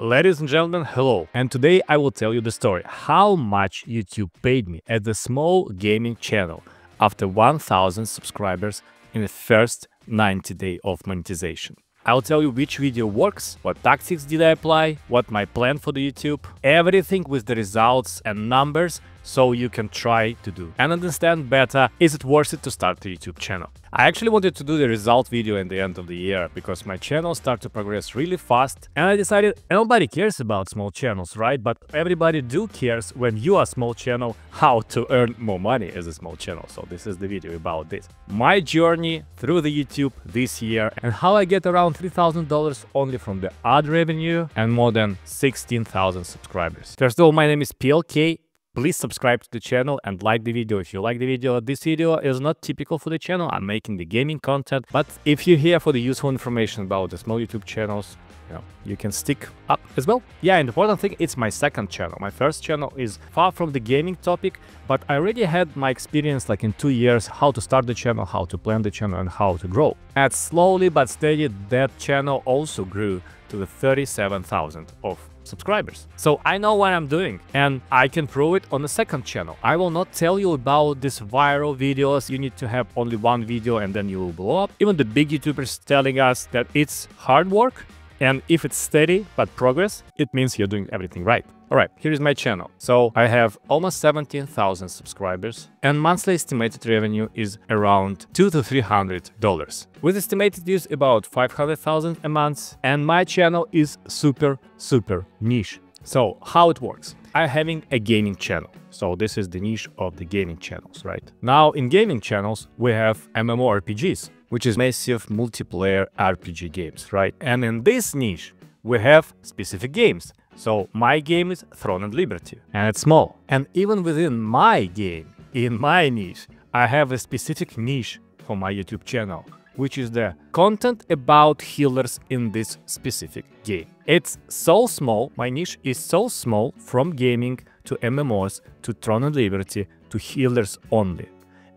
Ladies and gentlemen, hello, and today I will tell you the story how much YouTube paid me as a small gaming channel after 1000 subscribers in the first 90 days of monetization. I'll tell you which video works, what tactics did I apply, what my plan for the YouTube, everything with the results and numbers so you can try to do and understand better, is it worth it to start the YouTube channel. I actually wanted to do the result video in the end of the year because my channel started to progress really fast and I decided nobody cares about small channels, right? But everybody do cares when you are a small channel how to earn more money as a small channel. So this is the video about this. My journey through the YouTube this year and how I get around $3,000 only from the ad revenue and more than 16,000 subscribers. First of all, my name is PLK. Please subscribe to the channel and like the video if you like the video. This video is not typical for the channel. I'm making the gaming content, but if you're here for the useful information about the small YouTube channels, you can stick up as well. Yeah, and the important thing, it's my second channel. My first channel is far from the gaming topic, but I already had my experience like in 2 years, how to start the channel, how to plan the channel and how to grow. And slowly but steady, that channel also grew to the 37,000 of subscribers. So I know what I'm doing and I can prove it on the second channel. I will not tell you about these viral videos. You need to have only one video and then you will blow up. Even the big YouTubers telling us that it's hard work, and if it's steady but progress, it means you're doing everything right. All right, here is my channel. So I have almost 17,000 subscribers and monthly estimated revenue is around $200 to $300. With estimated views about 500,000 a month, and my channel is super niche. So how it works? I'm having a gaming channel. So this is the niche of the gaming channels, right? Now in gaming channels, we have MMORPGs, which is massive multiplayer RPG games, right? And in this niche, we have specific games. So my game is Throne and Liberty, and it's small. And even within my game, in my niche, I have a specific niche for my YouTube channel, which is the content about healers in this specific game. It's so small, my niche is so small, from gaming to MMOs to Throne and Liberty to healers only.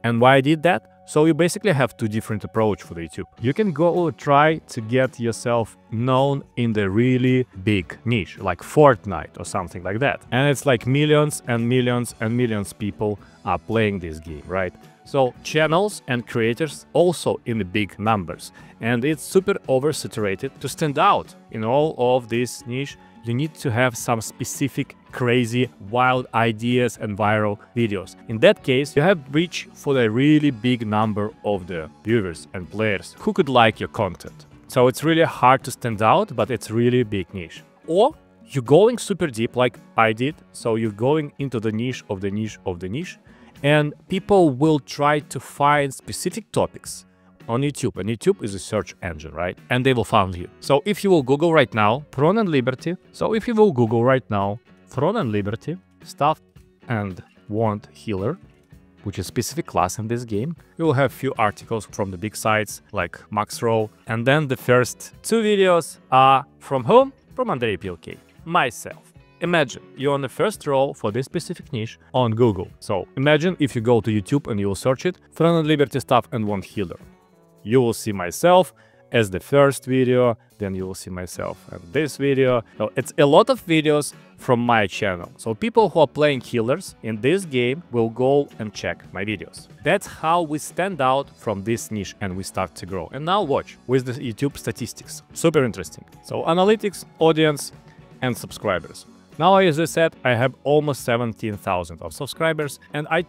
And why I did that? So you basically have two different approach for the YouTube. You can go try to get yourself known in the really big niche, like Fortnite or something like that. And it's like millions and millions and millions people are playing this game, right? So channels and creators also in the big numbers. And it's super oversaturated. To stand out in all of this niche, you need to have some specific, crazy, wild ideas and viral videos. In that case, you have reach for a really big number of the viewers and players who could like your content. So it's really hard to stand out, but it's really big niche. Or you're going super deep like I did. So you're going into the niche of the niche of the niche, and people will try to find specific topics on YouTube, and YouTube is a search engine, right? And they will find you. So if you will Google right now, Throne and Liberty, Throne and Liberty, stuff and wand healer, which is a specific class in this game, you will have few articles from the big sites like Maxrow, and then the first two videos are from whom? From andreyplk, myself. Imagine you're on the first row for this specific niche on Google. So imagine if you go to YouTube and you will search it, Throne and Liberty stuff and wand healer. You will see myself as the first video, then you will see myself in this video. So it's a lot of videos from my channel. So people who are playing healers in this game will go and check my videos. That's how we stand out from this niche and we start to grow. And now watch with the YouTube statistics. Super interesting. So analytics, audience and subscribers. Now, as I said, I have almost 17,000 of subscribers, and I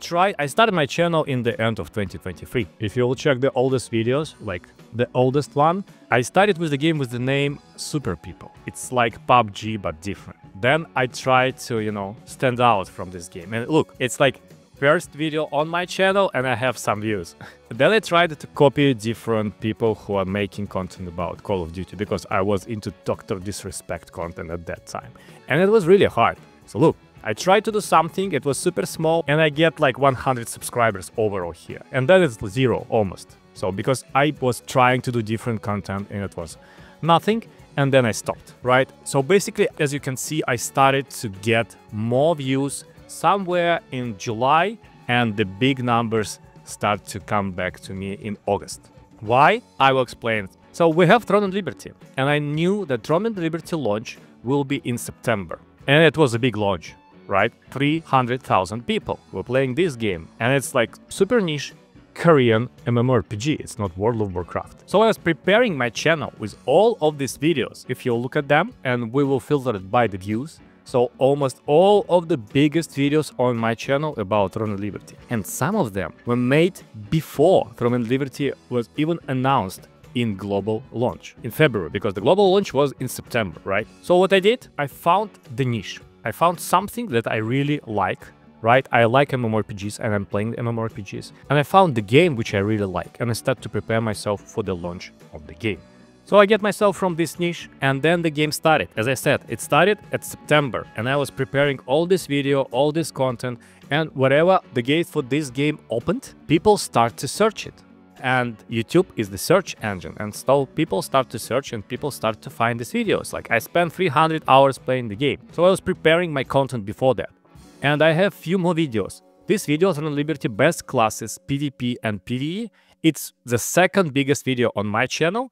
started my channel in the end of 2023. If you will check the oldest videos, like the oldest one, I started with the game with the name Super People. It's like PUBG, but different. Then I tried to, stand out from this game. And look, it's like first video on my channel and I have some views. Then I tried to copy different people who are making content about Call of Duty because I was into Dr. Disrespect content at that time. And it was really hard. So look, I tried to do something, it was super small, and I get like 100 subscribers overall here. And then it's zero almost. So because I was trying to do different content and it was nothing, and then I stopped, right? So basically, as you can see, I started to get more views somewhere in July, and the big numbers start to come back to me in August. Why? I will explain. So we have Throne and Liberty, and I knew that Throne and Liberty launch will be in September. And it was a big launch, right? 300,000 people were playing this game. And it's like super niche Korean MMORPG. It's not World of Warcraft. So I was preparing my channel with all of these videos. If you look at them, and we will filter it by the views. So almost all of the biggest videos on my channel about Throne and Liberty. And some of them were made before Throne and Liberty was even announced in global launch in February, because the global launch was in September, right? So what I did, I found the niche. I found something that I really like, right? I like MMORPGs and I'm playing MMORPGs. And I found the game which I really like, and I started to prepare myself for the launch of the game. So I get myself from this niche, and then the game started. As I said, it started at September, and I was preparing all this video, all this content, and wherever the gate for this game opened, people start to search it. And YouTube is the search engine, and so people start to search and people start to find these videos. Like, I spent 300 hours playing the game. So I was preparing my content before that. And I have few more videos. This video on Liberty best classes, PvP and PvE. It's the second biggest video on my channel.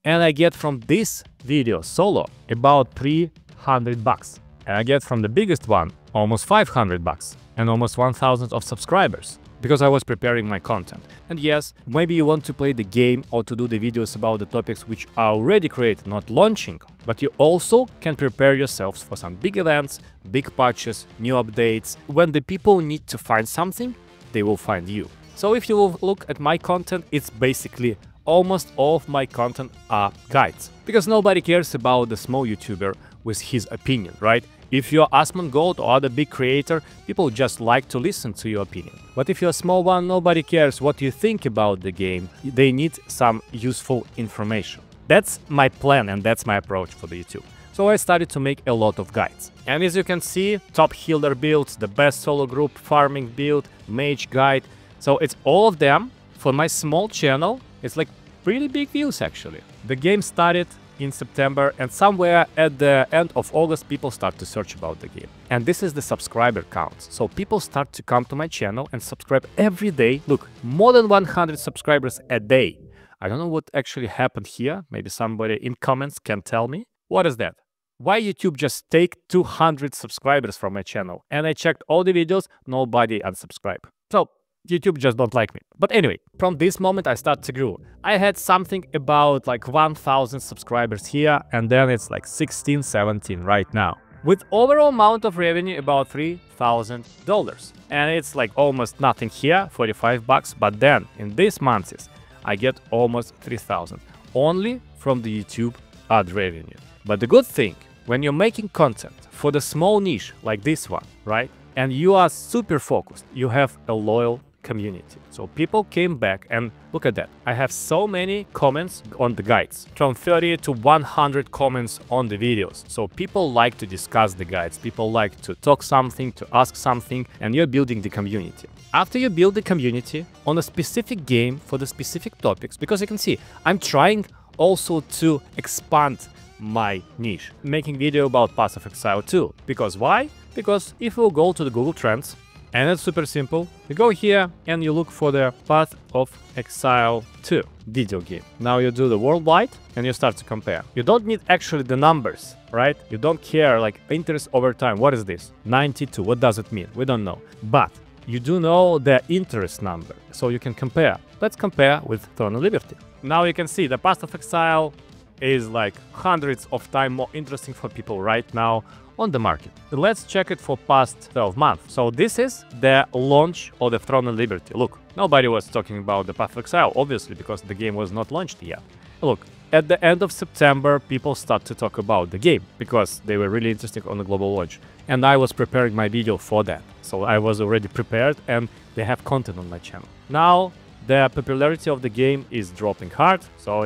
And I get from this video solo about $300. And I get from the biggest one almost $500 and almost 1,000 of subscribers, because I was preparing my content. And yes, maybe you want to play the game or to do the videos about the topics which are already created, not launching, but you also can prepare yourselves for some big events, big patches, new updates. When the people need to find something, they will find you. So if you will look at my content, it's basically almost all of my content are guides, because nobody cares about the small YouTuber with his opinion, right? If you're Asmongold or other big creator, people just like to listen to your opinion. But if you're a small one, nobody cares what you think about the game. They need some useful information. That's my plan and that's my approach for the YouTube. So I started to make a lot of guides. And as you can see, top healer builds, the best solo group farming build, mage guide. So it's all of them. For my small channel, it's like pretty big views actually. The game started in September, and somewhere at the end of August people start to search about the game. And this is the subscriber count. So people start to come to my channel and subscribe every day. Look, more than 100 subscribers a day. I don't know what actually happened here. Maybe somebody in comments can tell me. What is that? Why YouTube just take 200 subscribers from my channel? And I checked all the videos, nobody unsubscribed. So YouTube just don't like me. But anyway, from this moment I start to grow. I had something about like 1,000 subscribers here, and then it's like 16, 17 right now. With overall amount of revenue about $3,000. And it's like almost nothing here, $45, but then in these months I get almost 3,000 only from the YouTube ad revenue. But the good thing, when you're making content for the small niche like this one, right? And you are super focused, you have a loyal community. So people came back, and look at that. I have so many comments on the guides, from 30 to 100 comments on the videos. So people like to discuss the guides, people like to talk something, to ask something, and you're building the community. After you build the community on a specific game for the specific topics, because you can see, I'm trying also to expand my niche, making video about Path of Exile 2. Because why? Because if we'll go to the Google Trends, and it's super simple, you go here and you look for the Path of Exile 2 video game. Now you do the worldwide and you start to compare. You don't need actually the numbers, right? You don't care like interest over time. What is this? 92. What does it mean? We don't know. But you do know the interest number, so you can compare. Let's compare with Throne of Liberty. Now you can see the Path of Exile is like hundreds of times more interesting for people right now on the market. Let's check it for past 12 months. So this is the launch of the Throne and Liberty. Look, nobody was talking about the Path of Exile, obviously, because the game was not launched yet. Look, at the end of September, people start to talk about the game because they were really interested on the global launch. And I was preparing my video for that. So I was already prepared and they have content on my channel. Now, the popularity of the game is dropping hard. So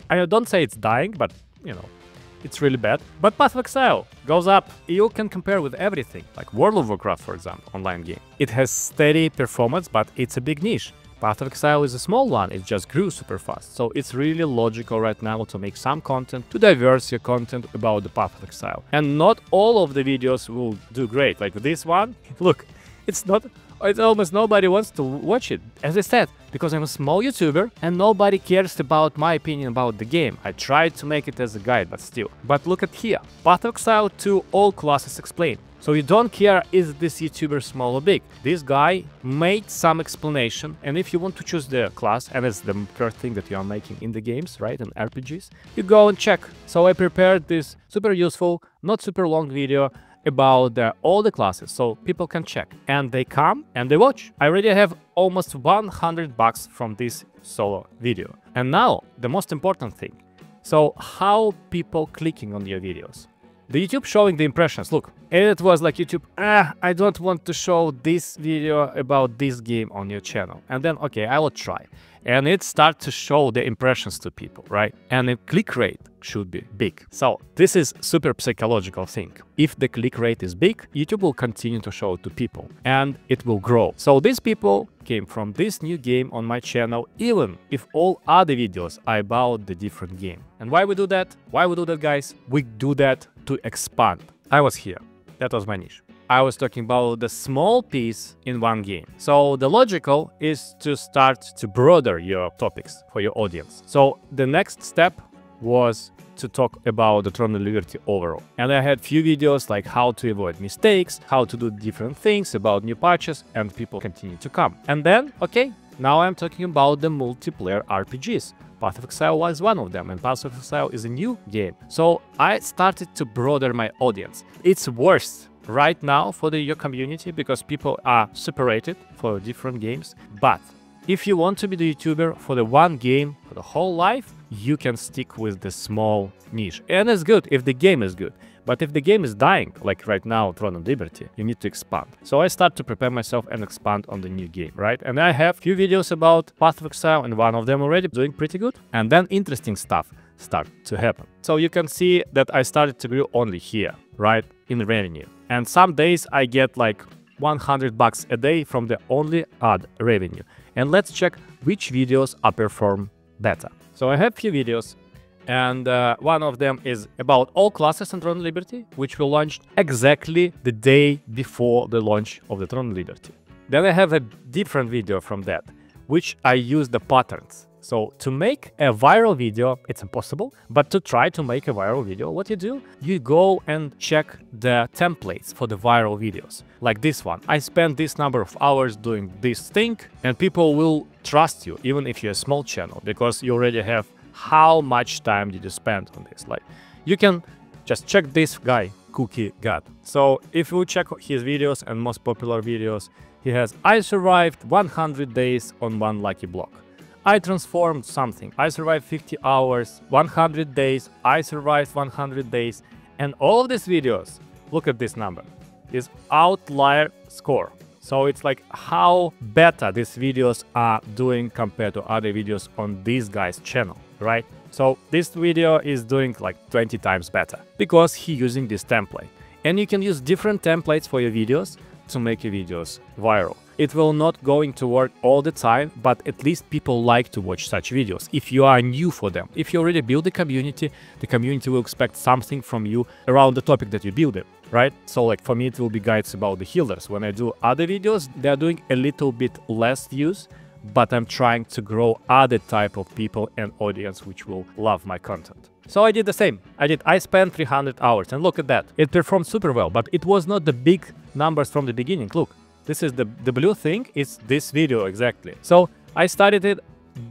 I don't say it's dying, but you know, it's really bad. But Path of Exile goes up. You can compare with everything, like World of Warcraft, for example, online game. It has steady performance, but it's a big niche. Path of Exile is a small one, it just grew super fast. So it's really logical right now to make some content, to diverse your content about the Path of Exile. And not all of the videos will do great, like this one. Look, it's not It's almost nobody wants to watch it. As I said, because I'm a small YouTuber and nobody cares about my opinion about the game. I tried to make it as a guide, but still. But look at here. Path of Exile 2, all classes explained. So you don't care is this YouTuber small or big. This guy made some explanation, and if you want to choose the class, and it's the first thing that you are making in the games, right, in RPGs, you go and check. So I prepared this super useful, not super long video about all the classes, so people can check. And they come and they watch. I already have almost $100 from this solo video. And now, the most important thing. So how people clicking on your videos? The YouTube showing the impressions. Look, it was like YouTube, I don't want to show this video about this game on your channel. And then, okay, I will try. And it starts to show the impressions to people, right? And the click rate should be big. So this is super psychological thing. If the click rate is big, YouTube will continue to show it to people and it will grow. So these people came from this new game on my channel, even if all other videos are about the different game. And why we do that? Why we do that, guys? We do that to expand. I was here. That was my niche. I was talking about the small piece in one game. So the logical is to start to broaden your topics for your audience. So the next step was to talk about the Throne of Liberty overall. And I had few videos like how to avoid mistakes, how to do different things, about new patches, and people continue to come. And then, okay, now I'm talking about the multiplayer RPGs. Path of Exile was one of them, and Path of Exile is a new game. So I started to broaden my audience. It's worse right now for your community because people are separated for different games. But if you want to be the YouTuber for the one game for the whole life, you can stick with the small niche. And it's good if the game is good. But if the game is dying, like right now, Throne of Liberty, you need to expand. So I start to prepare myself and expand on the new game, right? And I have few videos about Path of Exile, and one of them already doing pretty good. And then interesting stuff start to happen. So you can see that I started to grow only here, right, in revenue. And some days I get like $100 a day from the only ad revenue. And let's check which videos are perform better. So I have few videos. And one of them is about all classes in Throne of Liberty, which we launched exactly the day before the launch of the Throne of Liberty. Then I have a different video from that, which I use the patterns. So to make a viral video, it's impossible, but to try to make a viral video, what you do? You go and check the templates for the viral videos. Like this one. I spent this number of hours doing this thing, and people will trust you, even if you're a small channel, because you already have how much time did you spend on this. Like, you can just check this guy, Cookie God. So if you check his videos and most popular videos, he has, I survived 100 days on one lucky block. I transformed something. I survived 50 hours, 100 days. I survived 100 days. And all of these videos, look at this number, is outlier score. So it's like how better these videos are doing compared to other videos on this guy's channel, right? So this video is doing like 20 times better because he's using this template. And you can use different templates for your videos to make your videos viral. It will not going to work all the time, but at least people like to watch such videos if you are new for them. If you already build the community will expect something from you around the topic that you build it, right? So like for me, it will be guides about the healers. When I do other videos, they're doing a little bit less views, but I'm trying to grow other type of people and audience which will love my content. So I did the same. I spent 300 hours, and look at that. It performed super well, but it was not the big numbers from the beginning. Look, this is the blue thing, it's this video exactly. So I started it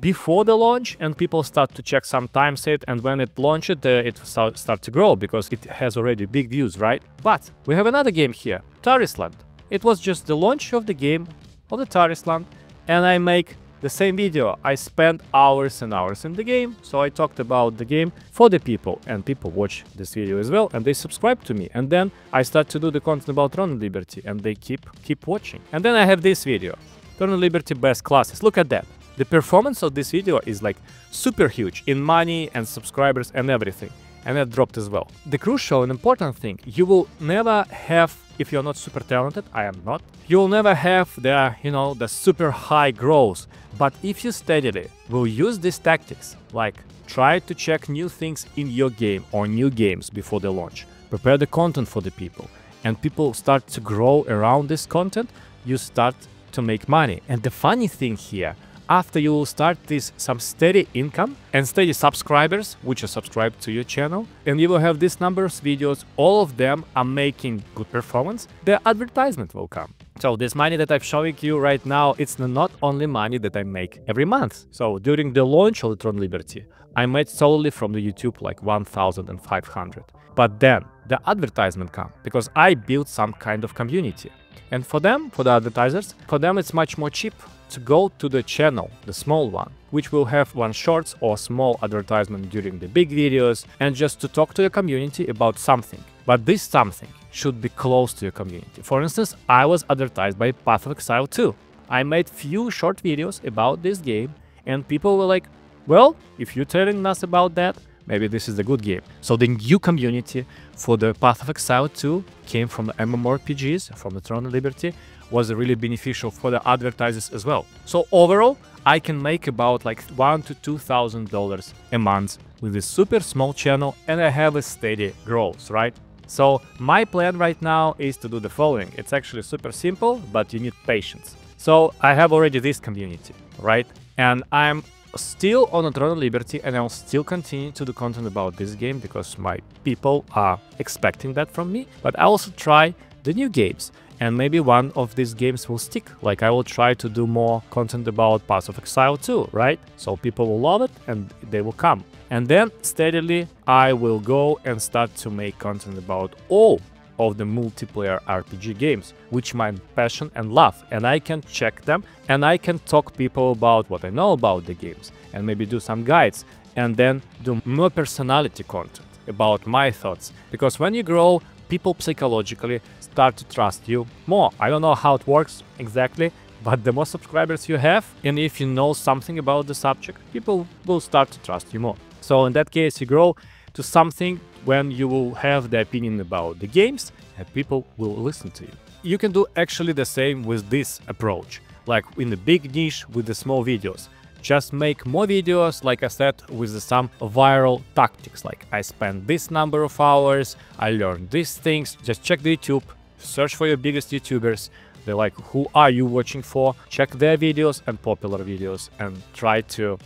before the launch, and people start to check sometimes it, and when it launched, it start to grow because it has already big views, right? But we have another game here, Tarisland. It was just the launch of the game, of the Tarisland, and I make the same video. I spent hours and hours in the game, so I talked about the game for the people, and people watch this video as well, and they subscribe to me. And then I start to do the content about Throne of Liberty, and they keep watching. And then I have this video, Throne of Liberty best classes. Look at that. The performance of this video is like super huge in money and subscribers and everything. And that dropped as well. The crucial and important thing, you will never have, if you're not super talented, I am not, you will never have the super high growth. But if you steadily will use these tactics, like try to check new things in your game or new games before the launch, prepare the content for the people, and people start to grow around this content, you start to make money. And the funny thing here, after you will start this some steady income and steady subscribers which are subscribed to your channel, and you will have this number of videos, all of them are making good performance, the advertisement will come. So this money that I'm showing you right now, it's not only money that I make every month. So during the launch of the Tron Liberty, I made solely from the YouTube like 1,500. But then the advertisement come because I built some kind of community. And for them, for the advertisers, for them it's much more cheap to go to the channel, the small one, which will have one shorts or small advertisement during the big videos, and just to talk to the community about something. But this something should be close to your community. For instance, I was advertised by Path of Exile 2. I made few short videos about this game, and people were like, well, if you're telling us about that, maybe this is a good game. So the new community for the Path of Exile 2 came from the MMORPGs, from the Tron Liberty, was really beneficial for the advertisers as well. So overall, I can make about like $1,000 to $2,000 a month with this super small channel, and I have a steady growth, right? So my plan right now is to do the following. It's actually super simple, but you need patience. So I have already this community, right? And I'm still on a Tron Liberty, and I'll still continue to do content about this game because my people are expecting that from me. But I also try the new games, and maybe one of these games will stick. Like I will try to do more content about Path of Exile 2, right? So people will love it and they will come. And then steadily I will go and start to make content about all of the multiplayer RPG games, which my passion and love, and I can check them and I can talk people about what I know about the games and maybe do some guides and then do more personality content about my thoughts, because when you grow, people psychologically start to trust you more. I don't know how it works exactly, but the more subscribers you have, and if you know something about the subject, people will start to trust you more. So in that case, you grow to something when you will have the opinion about the games and people will listen to you. You can do actually the same with this approach, like in the big niche with the small videos. Just make more videos, like I said, with some viral tactics, like I spend this number of hours, I learned these things. Just check the YouTube, search for your biggest YouTubers. They're like, who are you watching for? Check their videos and popular videos and try to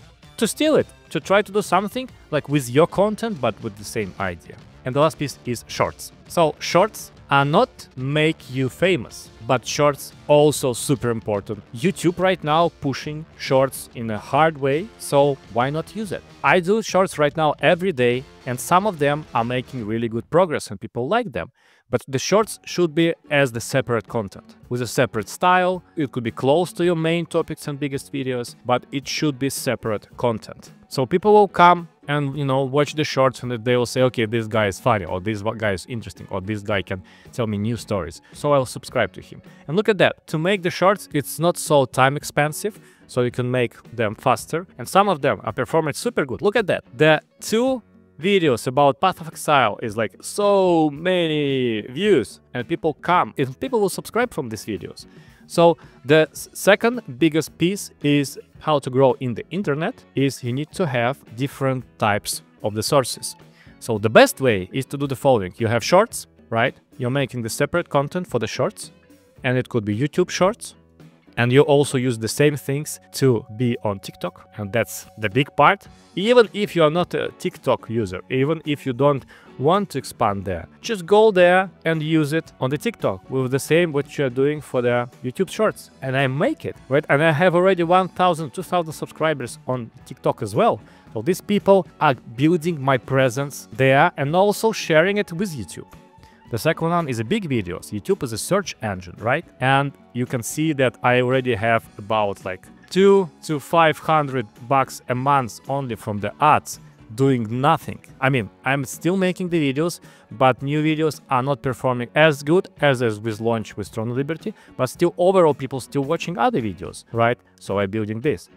steal it, to try to do something like with your content, but with the same idea. And the last piece is shorts. So shorts are not make you famous, but shorts also super important. YouTube right now pushing shorts in a hard way, so why not use it? I do shorts right now every day, and some of them are making really good progress and people like them. But the shorts should be as the separate content, with a separate style. It could be close to your main topics and biggest videos, but it should be separate content. So people will come and, you know, watch the shorts and they will say, okay, this guy is funny, or this guy is interesting, or this guy can tell me new stories. So I'll subscribe to him. And look at that. To make the shorts, it's not so time expensive, so you can make them faster. And some of them are performing super good. Look at that. The 2 videos about Path of Exile is like so many views, and people come and people will subscribe from these videos. So the second biggest piece is how to grow in the internet is you need to have different types of the sources. So the best way is to do the following. You have shorts, right? You're making the separate content for the shorts, and it could be YouTube shorts. And you also use the same things to be on TikTok, and that's the big part. Even if you are not a TikTok user, even if you don't want to expand there, just go there and use it on the TikTok with the same what you're doing for the YouTube Shorts. And I make it, right? And I have already 1,000, 2,000 subscribers on TikTok as well. So these people are building my presence there and also sharing it with YouTube. The second one is a big videos. YouTube is a search engine, right? And you can see that I already have about like $200 to $500 a month only from the ads, doing nothing. I mean, I'm still making the videos, but new videos are not performing as good as with launch with Tron Liberty, but still overall people still watching other videos, right? So I'm building this.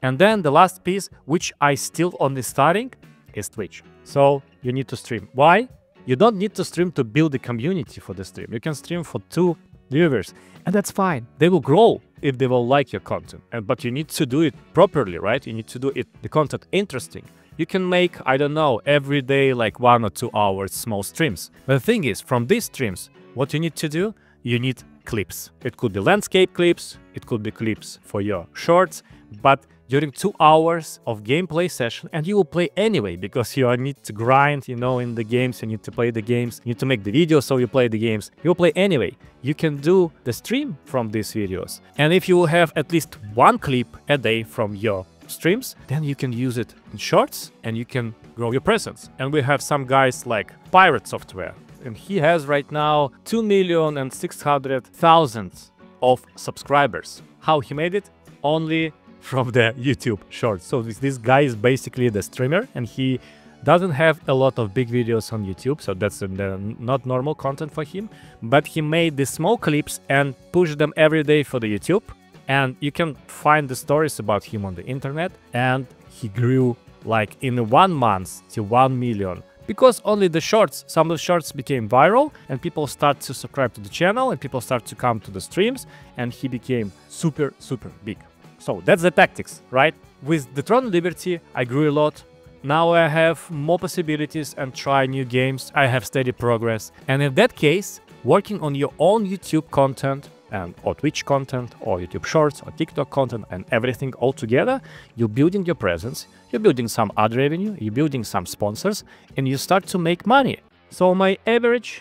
And then the last piece, which I still only starting, is Twitch. So you need to stream. Why? You don't need to stream to build a community for the stream. You can stream for 2 viewers, and that's fine. They will grow if they will like your content. But you need to do it properly, right? You need to do it, the content interesting. You can make, I don't know, every day like 1 or 2 hours small streams. But the thing is, from these streams, what you need to do, you need clips. It could be landscape clips, it could be clips for your shorts, but during 2 hours of gameplay session, and you will play anyway because you need to grind, in the games, you need to play the games, you need to make the videos so you play the games. You will play anyway. You can do the stream from these videos. And if you will have at least one clip a day from your streams, then you can use it in shorts and you can grow your presence. And we have some guys like Pirate Software, and he has right now 2,600,000 of subscribers. How he made it? Only from the YouTube shorts. So this guy is basically the streamer, and he doesn't have a lot of big videos on YouTube, so that's not normal content for him, but he made these small clips and pushed them every day for the YouTube, and you can find the stories about him on the internet, and he grew like in 1 month to 1 million. Because only the shorts, some of the shorts became viral, and people start to subscribe to the channel, and people start to come to the streams, and he became super big. So that's the tactics, right? With the Tron Liberty, I grew a lot. Now I have more possibilities and try new games. I have steady progress. And in that case, working on your own YouTube content or Twitch content or YouTube Shorts or TikTok content and everything all together, you're building your presence, you're building some ad revenue, you're building some sponsors, and you start to make money. So my average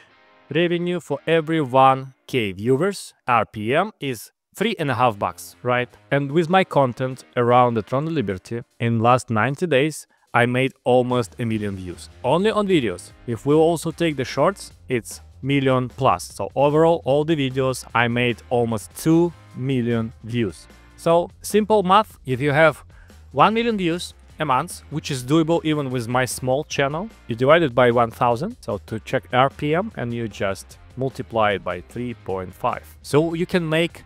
revenue for every 1K viewers, RPM, is $3.50, right? And with my content around the Tron Liberty, in last 90 days, I made almost 1 million views. Only on videos. If we also take the shorts, it's million plus. So overall, all the videos, I made almost 2 million views. So simple math, if you have 1 million views a month, which is doable even with my small channel, you divide it by 1,000. So to check RPM, and you just multiply it by 3.5. So you can make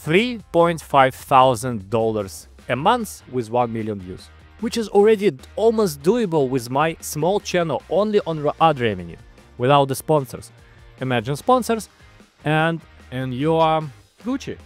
$3,500 a month with 1 million views, which is already almost doable with my small channel only on ad revenue, without the sponsors. Imagine sponsors, and you are Gucci.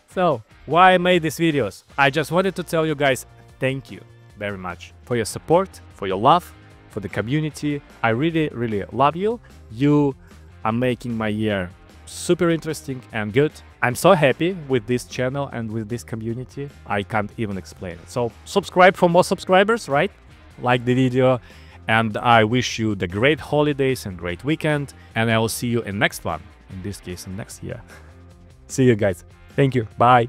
So why I made these videos? I just wanted to tell you guys thank you very much for your support, for your love, for the community. I really love you. You are making my year super interesting and good. I'm so happy with this channel and with this community. I can't even explain it. So subscribe for more subscribers, right? Like the video, and I wish you the great holidays and great weekend, and I will see you in next one, in this case in next year. See you guys. Thank you. Bye.